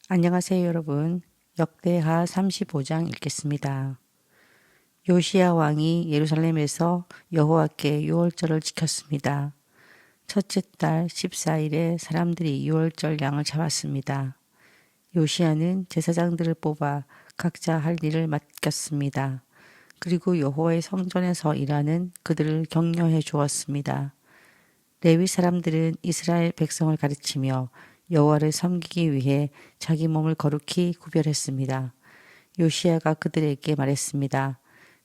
안녕하세요, 여러분. 역대하 35장 읽겠습니다. 요시야 왕이 예루살렘에서 여호와께 유월절을 지켰습니다. 첫째 달 14일에 사람들이 유월절 양을 잡았습니다. 요시야는 제사장들을 뽑아 각자 할 일을 맡겼습니다. 그리고 여호와의 성전에서 일하는 그들을 격려해 주었습니다. 레위 사람들은 이스라엘 백성을 가르치며 여호와를 섬기기 위해 자기 몸을 거룩히 구별했습니다. 요시야가 그들에게 말했습니다.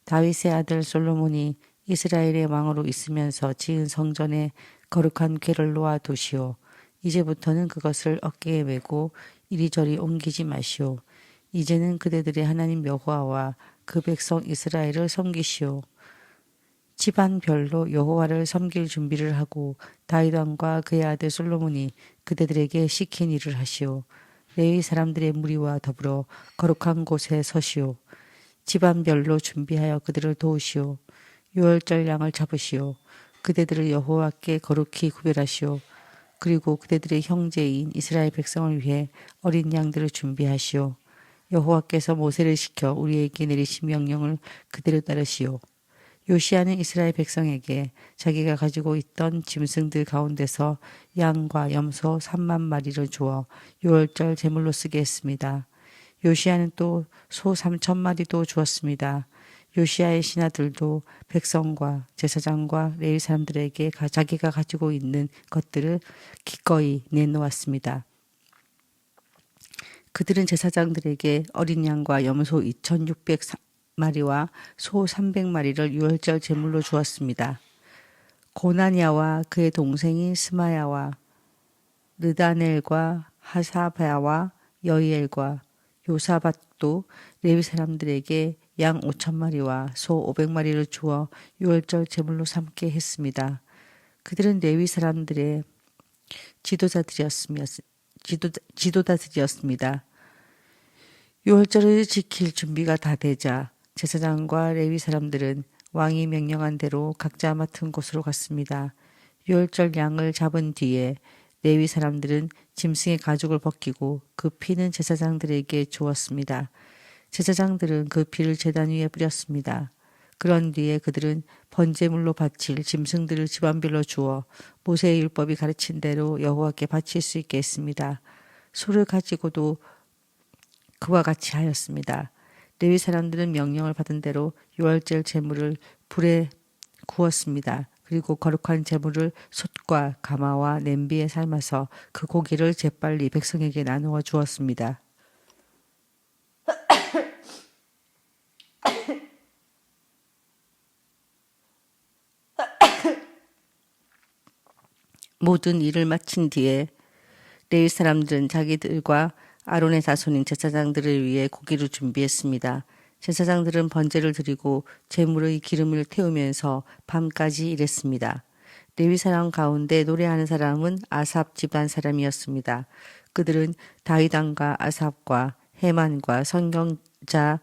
다윗의 아들 솔로몬이 이스라엘의 왕으로 있으면서 지은 성전에 거룩한 궤를 놓아 두시오. 이제부터는 그것을 어깨에 메고 이리저리 옮기지 마시오. 이제는 그대들의 하나님 여호와와 그 백성 이스라엘을 섬기시오. 집안별로 여호와를 섬길 준비를 하고 다윗 왕과 그의 아들 솔로몬이 그대들에게 시킨 일을 하시오. 레위 사람들의 무리와 더불어 거룩한 곳에 서시오. 집안별로 준비하여 그들을 도우시오. 유월절 양을 잡으시오. 그대들을 여호와께 거룩히 구별하시오. 그리고 그대들의 형제인 이스라엘 백성을 위해 어린 양들을 준비하시오. 여호와께서 모세를 시켜 우리에게 내리신 명령을 그대로 따르시오. 요시야는 이스라엘 백성에게 자기가 가지고 있던 짐승들 가운데서 양과 염소 3만 마리를 주어 유월절 제물로 쓰게 했습니다. 요시야는 또 소 3천 마리도 주었습니다. 요시야의 신하들도 백성과 제사장과 레위 사람들에게 자기가 가지고 있는 것들을 기꺼이 내놓았습니다. 그들은 제사장들에게 어린 양과 염소 2,600마리와 소 300마리를 유월절 제물로 주었습니다. 고나냐와 그의 동생인 스마야와 느다넬과 하사바와 여이엘과 요사밧도 레위 사람들에게 양 5,000마리와 소 500마리를 주어 유월절 제물로 삼게 했습니다. 그들은 레위 사람들의 지도자들이었습니다. 유월절을 지킬 준비가 다 되자 제사장과 레위 사람들은 왕이 명령한 대로 각자 맡은 곳으로 갔습니다. 유월절 양을 잡은 뒤에 레위 사람들은 짐승의 가죽을 벗기고 그 피는 제사장들에게 주었습니다. 제사장들은 그 피를 제단 위에 뿌렸습니다. 그런 뒤에 그들은 번제물로 바칠 짐승들을 집안별로 주어 모세의 율법이 가르친 대로 여호와께 바칠 수 있게 했습니다. 소를 가지고도 그와 같이 하였습니다. 레위 사람들은 명령을 받은 대로 유월절 제물을 불에 구웠습니다. 그리고 거룩한 제물을 솥과 가마와 냄비에 삶아서 그 고기를 재빨리 백성에게 나누어 주었습니다. 모든 일을 마친 뒤에 레위 사람들은 자기들과 아론의 자손인 제사장들을 위해 고기를 준비했습니다. 제사장들은 번제를 드리고 제물의 기름을 태우면서 밤까지 일했습니다. 레위 사람 가운데 노래하는 사람은 아삽 집안 사람이었습니다. 그들은 다윗 왕과 아삽과 헤만과 선경자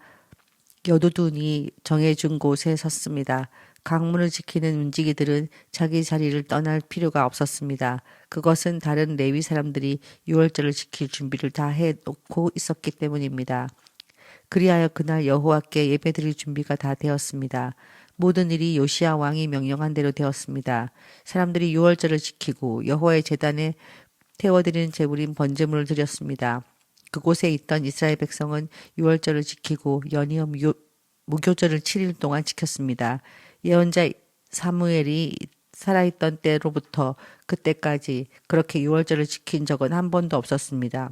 여두둔이 정해준 곳에 섰습니다. 강문을 지키는 문지기들은 자기 자리를 떠날 필요가 없었습니다. 그것은 다른 레위 사람들이 유월절을 지킬 준비를 다 해놓고 있었기 때문입니다. 그리하여 그날 여호와께 예배드릴 준비가 다 되었습니다. 모든 일이 요시야 왕이 명령한 대로 되었습니다. 사람들이 유월절을 지키고 여호와의 제단에 태워드리는 제물인 번제물을 드렸습니다. 그곳에 있던 이스라엘 백성은 유월절을 지키고 연이어 무교절을 7일 동안 지켰습니다. 예언자 사무엘이 살아있던 때로부터 그때까지 그렇게 유월절을 지킨 적은 한 번도 없었습니다.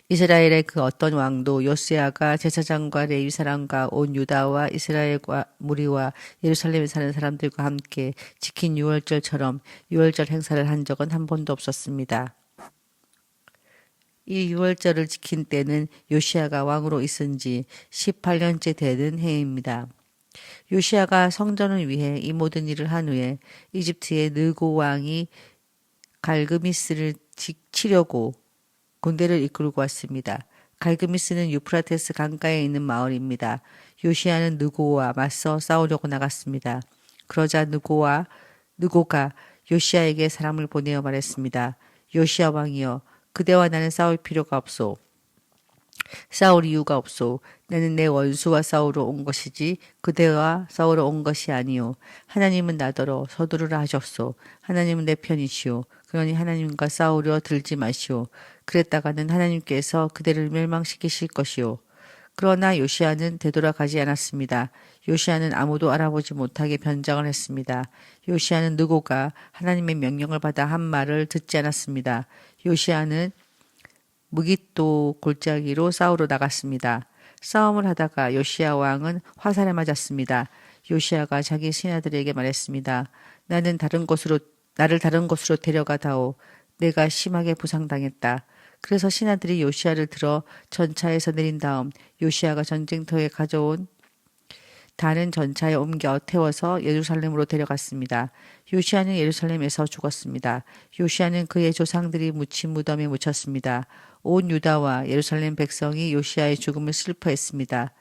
이스라엘의 그 어떤 왕도 요시야가 제사장과 레위 사람과 온 유다와 이스라엘과 무리와 예루살렘에 사는 사람들과 함께 지킨 유월절처럼 유월절 행사를 한 적은 한 번도 없었습니다. 이 유월절을 지킨 때는 요시야가 왕으로 있은 지 18년째 되는 해입니다. 요시야가 성전을 위해 이 모든 일을 한 후에 이집트의 느고 왕이 갈그미스를 치려고 군대를 이끌고 왔습니다. 갈그미스는 유프라테스 강가에 있는 마을입니다. 요시야는 느고와 맞서 싸우려고 나갔습니다. 그러자 느고가 요시야에게 사람을 보내어 말했습니다. 요시야 왕이여, 그대와 나는 싸울 필요가 없소. 싸울 이유가 없소. 나는 내 원수와 싸우러 온 것이지 그대와 싸우러 온 것이 아니오. 하나님은 나더러 서두르라 하셨소. 하나님은 내 편이시오. 그러니 하나님과 싸우려 들지 마시오. 그랬다가는 하나님께서 그대를 멸망시키실 것이오. 그러나 요시아는 되돌아가지 않았습니다. 요시아는 아무도 알아보지 못하게 변장을 했습니다. 요시아는 느고가 하나님의 명령을 받아 한 말을 듣지 않았습니다. 요시아는 무깃도 골짜기로 싸우러 나갔습니다. 싸움을 하다가 요시아 왕은 화살에 맞았습니다. 요시아가 자기 신하들에게 말했습니다. 나를 다른 곳으로 데려가다오. 내가 심하게 부상당했다. 그래서 신하들이 요시아를 들어 전차에서 내린 다음 요시아가 전쟁터에 가져온 다른 전차에 옮겨 태워서 예루살렘으로 데려갔습니다. 요시아는 예루살렘에서 죽었습니다. 요시아는 그의 조상들이 묻힌 무덤에 묻혔습니다. 온 유다와 예루살렘 백성이 요시아의 죽음을 슬퍼했습니다.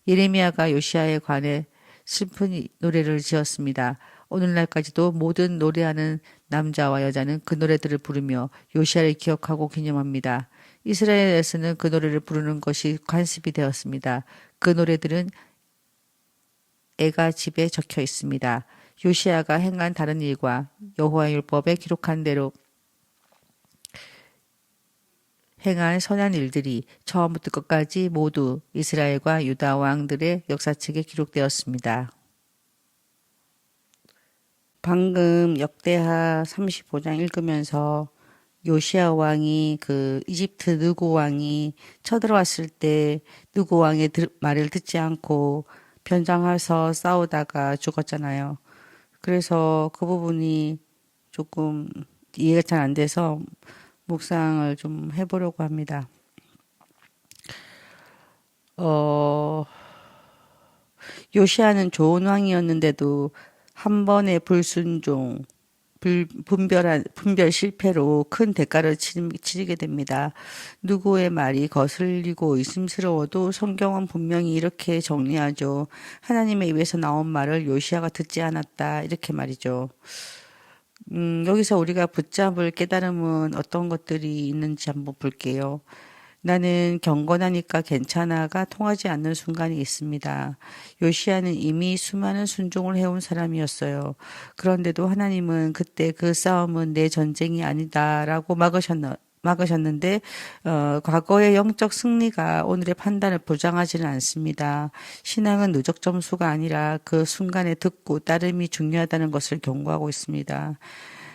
예레미야가 요시아에 관해 슬픈 노래를 지었습니다. 오늘날까지도 모든 노래하는 남자와 여자는 그 노래들을 부르며 요시아를 기억하고 기념합니다. 이스라엘에서는 그 노래를 부르는 것이 관습이 되었습니다. 그 노래들은 애가 집에 적혀 있습니다. 요시아가 행한 다른 일과 여호와 율법에 기록한 대로 행한 선한 일들이 처음부터 끝까지 모두 이스라엘과 유다 왕들의 역사책에 기록되었습니다. 방금 역대하 35장 읽으면서 요시아 왕이 그 이집트 느고 왕이 쳐들어왔을 때 느고 왕의 말을 듣지 않고 변장해서 싸우다가 죽었잖아요. 그래서 그 부분이 조금 이해가 잘 안 돼서 묵상을 좀 해보려고 합니다. 요시아는 좋은 왕이었는데도 한 번의 불순종, 분별 실패로 큰 대가를 치르게 됩니다. 누구의 말이 거슬리고 의심스러워도 성경은 분명히 이렇게 정리하죠. 하나님의 입에서 나온 말을 요시아가 듣지 않았다. 이렇게 말이죠. 여기서 우리가 붙잡을 깨달음은 어떤 것들이 있는지 한번 볼게요. 나는 경건하니까 괜찮아가 통하지 않는 순간이 있습니다. 요시아는 이미 수많은 순종을 해온 사람이었어요. 그런데도 하나님은 그때 그 싸움은 내 전쟁이 아니다라고 막으셨는데 과거의 영적 승리가 오늘의 판단을 보장하지는 않습니다. 신앙은 누적 점수가 아니라 그 순간에 듣고 따름이 중요하다는 것을 경고하고 있습니다.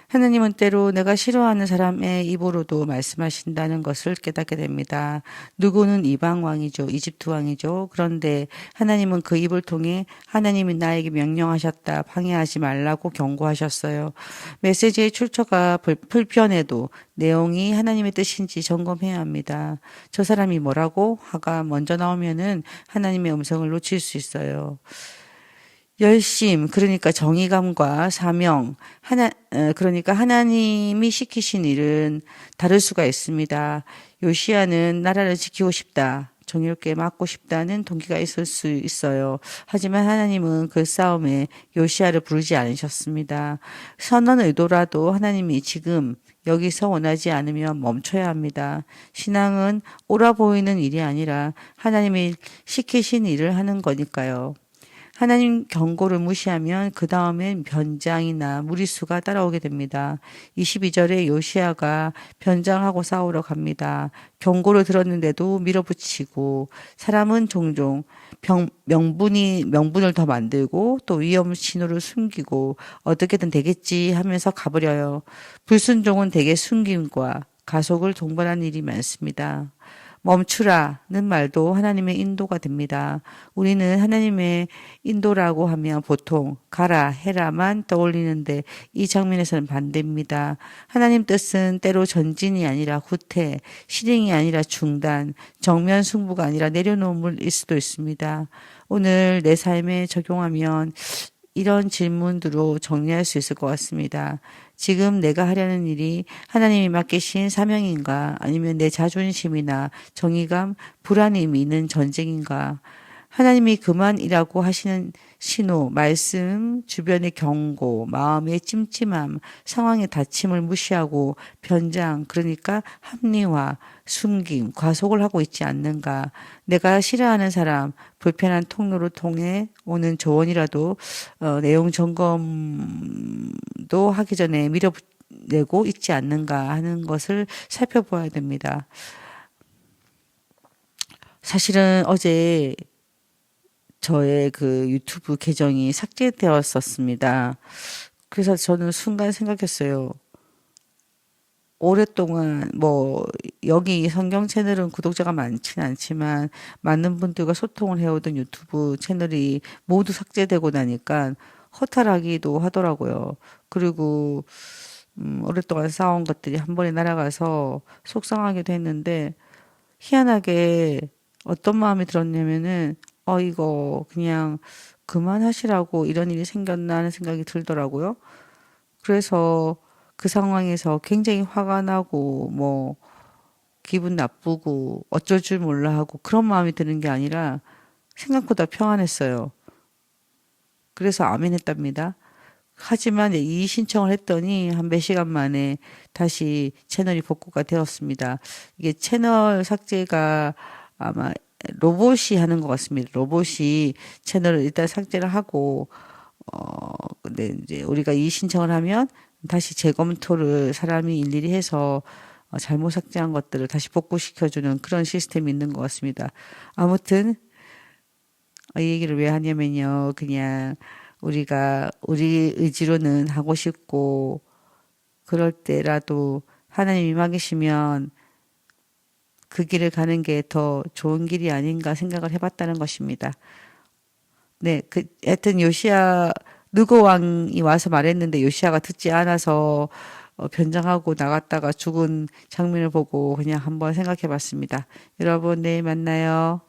하나님은 때로 내가 싫어하는 사람의 입으로도 말씀하신다는 것을 깨닫게 됩니다. 누구는 이방 왕이죠. 이집트 왕이죠. 그런데 하나님은 그 입을 통해 하나님이 나에게 명령하셨다. 방해하지 말라고 경고하셨어요. 메시지의 출처가 불편해도 내용이 하나님의 뜻인지 점검해야 합니다. 저 사람이 뭐라고 화가 먼저 나오면은 하나님의 음성을 놓칠 수 있어요. 열심, 그러니까 정의감과 사명, 그러니까 하나님이 시키신 일은 다를 수가 있습니다. 요시아는 나라를 지키고 싶다, 정의롭게 맡고 싶다는 동기가 있을 수 있어요. 하지만 하나님은 그 싸움에 요시아를 부르지 않으셨습니다. 선한 의도라도 하나님이 지금 여기서 원하지 않으면 멈춰야 합니다. 신앙은 옳아 보이는 일이 아니라 하나님이 시키신 일을 하는 거니까요. 하나님 경고를 무시하면 그 다음엔 변장이나 무리수가 따라오게 됩니다. 22절에 요시아가 변장하고 싸우러 갑니다. 경고를 들었는데도 밀어붙이고 사람은 종종 명분을 더 만들고 또 위험 신호를 숨기고 어떻게든 되겠지 하면서 가버려요. 불순종은 대개 숨김과 가속을 동반한 일이 많습니다. 멈추라는 말도 하나님의 인도가 됩니다. 우리는 하나님의 인도라고 하면 보통 가라, 해라만 떠올리는데 이 장면에서는 반대입니다. 하나님 뜻은 때로 전진이 아니라 후퇴, 실행이 아니라 중단, 정면 승부가 아니라 내려놓음일 수도 있습니다. 오늘 내 삶에 적용하면 이런 질문으로 정리할 수 있을 것 같습니다. 지금 내가 하려는 일이 하나님이 맡기신 사명인가? 아니면 내 자존심이나 정의감, 불안이 있는 전쟁인가? 하나님이 그만이라고 하시는 신호, 말씀, 주변의 경고, 마음의 찜찜함, 상황의 닫힘을 무시하고 변장, 그러니까 합리화, 숨김, 과속을 하고 있지 않는가. 내가 싫어하는 사람, 불편한 통로를 통해 오는 조언이라도 내용 점검도 하기 전에 밀어내고 있지 않는가 하는 것을 살펴보아야 됩니다. 사실은 어제 저의 그 유튜브 계정이 삭제되었었습니다. 그래서 저는 순간 생각했어요. 오랫동안 뭐 여기 성경 채널은 구독자가 많지는 않지만 많은 분들과 소통을 해오던 유튜브 채널이 모두 삭제되고 나니까 허탈하기도 하더라고요. 그리고 오랫동안 쌓아온 것들이 한 번에 날아가서 속상하기도 했는데 희한하게 어떤 마음이 들었냐면은 이거 그냥 그만하시라고 이런 일이 생겼나 하는 생각이 들더라고요. 그래서 그 상황에서 굉장히 화가 나고 뭐 기분 나쁘고 어쩔 줄 몰라 하고 그런 마음이 드는 게 아니라 생각보다 평안했어요. 그래서 아멘했답니다. 하지만 이의 신청을 했더니 한 몇 시간 만에 다시 채널이 복구가 되었습니다. 이게 채널 삭제가 아마 로봇이 하는 것 같습니다. 로봇이 채널을 일단 삭제를 하고 근데 이제 우리가 이의 신청을 하면 다시 재검토를 사람이 일일이 해서 잘못 삭제한 것들을 다시 복구시켜주는 그런 시스템이 있는 것 같습니다. 아무튼 이 얘기를 왜 하냐면요. 그냥 우리가 우리 의지로는 하고 싶고 그럴 때라도 하나님이 막이시면 그 길을 가는 게 더 좋은 길이 아닌가 생각을 해봤다는 것입니다. 네, 하여튼 느고 왕이 와서 말했는데 요시아가 듣지 않아서 변장하고 나갔다가 죽은 장면을 보고 그냥 한번 생각해 봤습니다. 여러분, 내일 만나요.